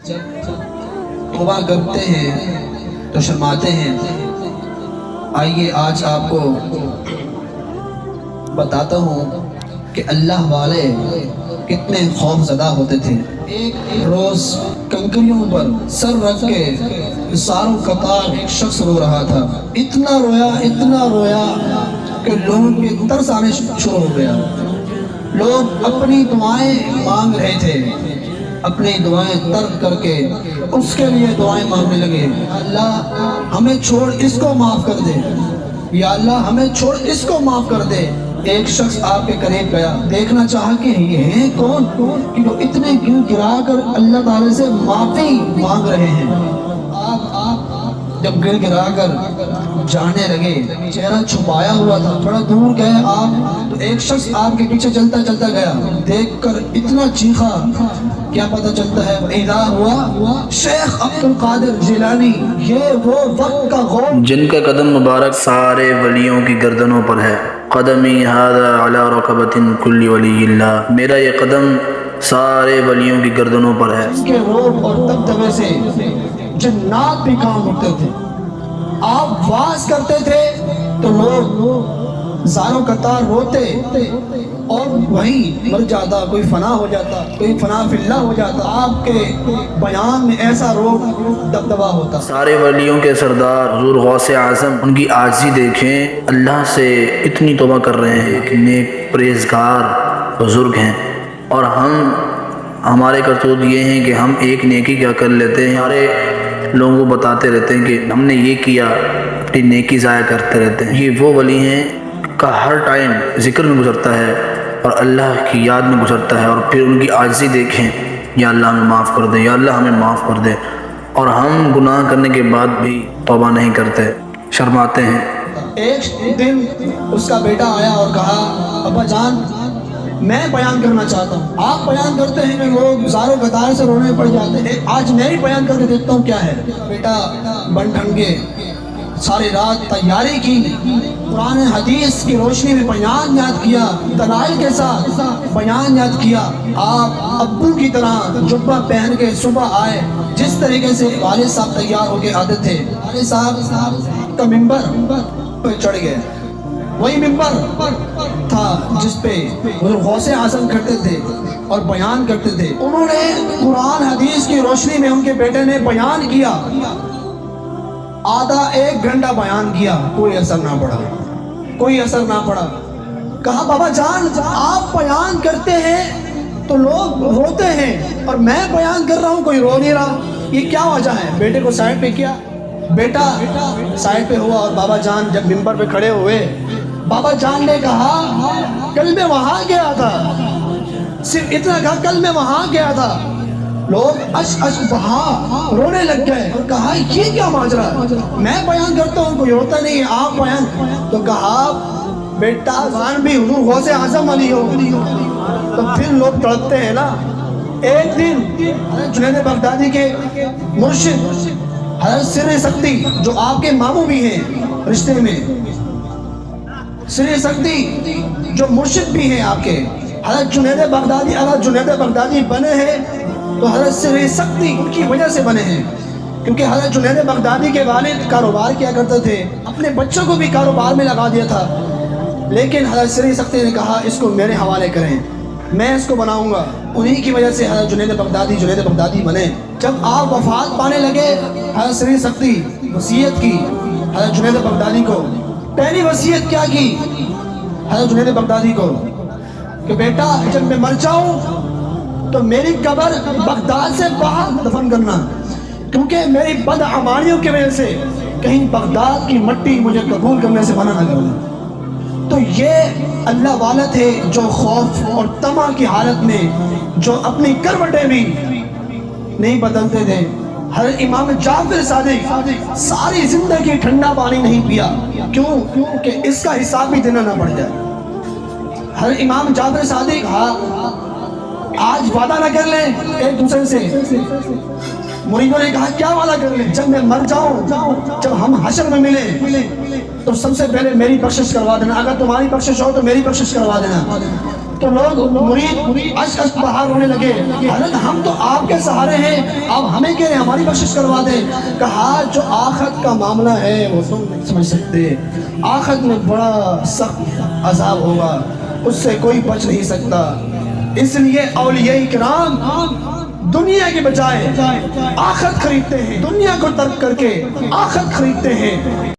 توبہ کرتے ہیں تو شرماتے ہیں۔ آئیے آج آپ کو بتاتا ہوں کہ اللہ والے کتنے خوف زدہ ہوتے تھے۔ ایک روز کنکریوں پر سر رکھ کے ساروں قطار ایک شخص رو رہا تھا۔ اتنا رویا کہ لوگوں کے ترس آنے شروع ہو گیا۔ لوگ اپنی دعائیں مانگ رہے تھے، اپنی دعائیں ترک کر کے اس کے لیے دعائیں مانگنے لگے۔ اللہ ہمیں چھوڑ اس کو معاف کر دے، یا اللہ ہمیں چھوڑ اس کو معاف کر دے۔ ایک شخص آپ کے قریب گیا، دیکھنا چاہا کہ یہ ہیں کون کہ جو اتنے گر گرا کر اللہ تعالی سے معافی مانگ رہے ہیں۔ آپ جب گر گرا کر جانے لگے، چہرہ چھپایا ہوا تھا، تھوڑا دور گئے آپ تو ایک شخص آپ کے پیچھے چلتا گیا، دیکھ کر اتنا چیخا، کیا پتہ چلتا ہے اذا ہوا شیخ عبد القادر جیلانی۔ یہ وہ وقت کا غور جن کا قدم مبارک سارے ولیوں کی گردنوں پر ہے۔ قدمی ھذا علی رقبۃ کل ولی اللہ، میرا یہ قدم سارے ولیوں کی گردنوں پر ہے۔ کے روب اور دبدبے سے جنات بھی کام اٹھتے تھے۔ آپ واز کرتے تھے تو لوگ زاروں قطار روتے اور وہیں مر جاتا، کوئی فنا ہو جاتا، کوئی فنا فی اللہ ہو جاتا۔ آپ کے بیان میں ایسا روب دبدبا ہوتا۔ سارے ولیوں کے سردار حضور غوث اعظم، ان کی عاجزی دیکھیں، اللہ سے اتنی توبہ کر رہے ہیں کہ نیک پرہیزگار بزرگ ہیں، اور ہمارے کرتوت یہ ہیں کہ ہم ایک نیکی کیا کر لیتے ہیں، ہمارے لوگوں کو بتاتے رہتے ہیں کہ ہم نے یہ کیا، اپنی نیکی ضائع کرتے رہتے ہیں۔ یہ وہ ولی ہیں کا ہر ٹائم ذکر میں گزرتا ہے اور اللہ کی یاد میں گزرتا ہے، اور پھر ان کی عاجزی دیکھیں، یا اللہ ہمیں معاف کر دے، یا اللہ ہمیں معاف کر دے، اور ہم گناہ کرنے کے بعد بھی توبہ نہیں کرتے، شرماتے ہیں۔ ایک دن اس کا بیٹا آیا اور کہا ابا جان میں بیان کرنا چاہتا ہوں، آپ بیان کرتے ہیں کہ لوگ زاروں قطار سے رونے پڑ جاتے ہیں، آج میں ہی بیان کر کے دیکھتا ہوں کیا ہے۔ بیٹا بن ٹھن کے ساری رات تیاری کی، قرآن حدیث کی روشنی میں بیان یاد کیا، دلائل کے ساتھ بیان یاد کیا۔ آپ ابو کی طرح جبہ پہن کے صبح آئے، جس طریقے سے والد صاحب تیار ہو کے آتے تھے۔ والد صاحب کا ممبر پہ چڑھ گئے، وہی ممبر تھا جس پہ حضور غوث اعظم کھڑتے تھے اور بیان کرتے تھے۔ انہوں نے قرآن حدیث کی روشنی میں ان کے بیٹے نے بیان کیا، آدھا ایک گھنٹہ بیان کیا، کوئی اثر نہ پڑا۔ کہا بابا جان آپ بیان کرتے ہیں تو لوگ روتے ہیں، اور میں بیان کر رہا ہوں کوئی رو نہیں رہا، یہ کیا وجہ ہے؟ بیٹے کو سائڈ پہ کیا، بیٹا سائڈ پہ ہوا، اور بابا جان جب ممبر پہ کھڑے ہوئے، بابا جان نے کہا کل میں وہاں گیا تھا، صرف اتنا کہا کل میں وہاں گیا تھا۔ لوگ وہاں رونے لگ گئے اور کہا یہ کیا ماجرا، میں بیان کرتا ہوں کوئی روتا نہیں ہے، آپ بیان۔ تو کہا بیٹا زبان بھی حضور غوث اعظم والی ہو تو پھر لوگ تڑپتے ہیں نا۔ ایک دن جنید بغدادی کے مرشد حضرت سر سکتی، جو آپ کے ماموں بھی ہیں رشتے میں، سر سکتی جو مرشد بھی ہیں آپ کے، حضرت جنید بغدادی، اگر جنید بغدادی بنے ہیں تو حضرت سر سکتی ان کی وجہ سے بنے ہیں، کیونکہ حضرت جنید بغدادی کے والد کاروبار کیا کرتے تھے، اپنے بچوں کو بھی کاروبار میں لگا دیا تھا، لیکن حضرت سر سکتی نے کہا اس کو میرے حوالے کریں، میں اس کو بناؤں گا۔ انہی کی وجہ سے حضرت جنید بغدادی بنے۔ جب آپ وفات پانے لگے، حضرت سر سکتی وصیت کی حضرت جنید بغدادی کو۔ پہلی وصیت کیا کی حضرت جنید بغدادی کو کہ بیٹا جب میں مر جاؤں تو میری قبر بغداد سے باہر دفن کرنا، کیونکہ میری بدعمالیوں کی وجہ سے کہیں بغداد کی مٹی مجھے قبول کرنے سے منع نہ کرنا۔ تو یہ اللہ والا تھے جو خوف اور طمع کی حالت میں جو اپنی کروٹیں بھی نہیں بدلتے تھے۔ حضرت امام جعفر صادق ساری زندگی ٹھنڈا پانی نہیں پیا، کیوں کہ اس کا حساب بھی دینا نہ پڑ جائے۔ حضرت امام جعفر صادق آج وعدہ نہ کر لیں ایک دوسرے سے۔ مریدوں نے کہا کیا وعدہ کر لیں؟ جب میں مر جاؤں، جب ہم حشر میں ملیں تو سب سے پہلے میری بخشش کروا دینا، اگر تمہاری بخشش ہو تو میری بخشش کروا دینا۔ تو لوگ مرید اشک بہا رونے لگے، حضرت ہم تو آپ کے سہارے ہیں، آپ ہمیں کہہ رہے ہیں ہماری بخشش کروا دیں۔ کہا جو آخرت کا معاملہ ہے وہ تم نہیں سمجھ سکتے، آخرت میں بڑا سخت عذاب ہوگا، اس سے کوئی بچ نہیں سکتا۔ اس لیے اولیاء کرام دنیا کے بجائے آخرت خریدتے ہیں، دنیا کو ترک کر کے آخرت خریدتے ہیں۔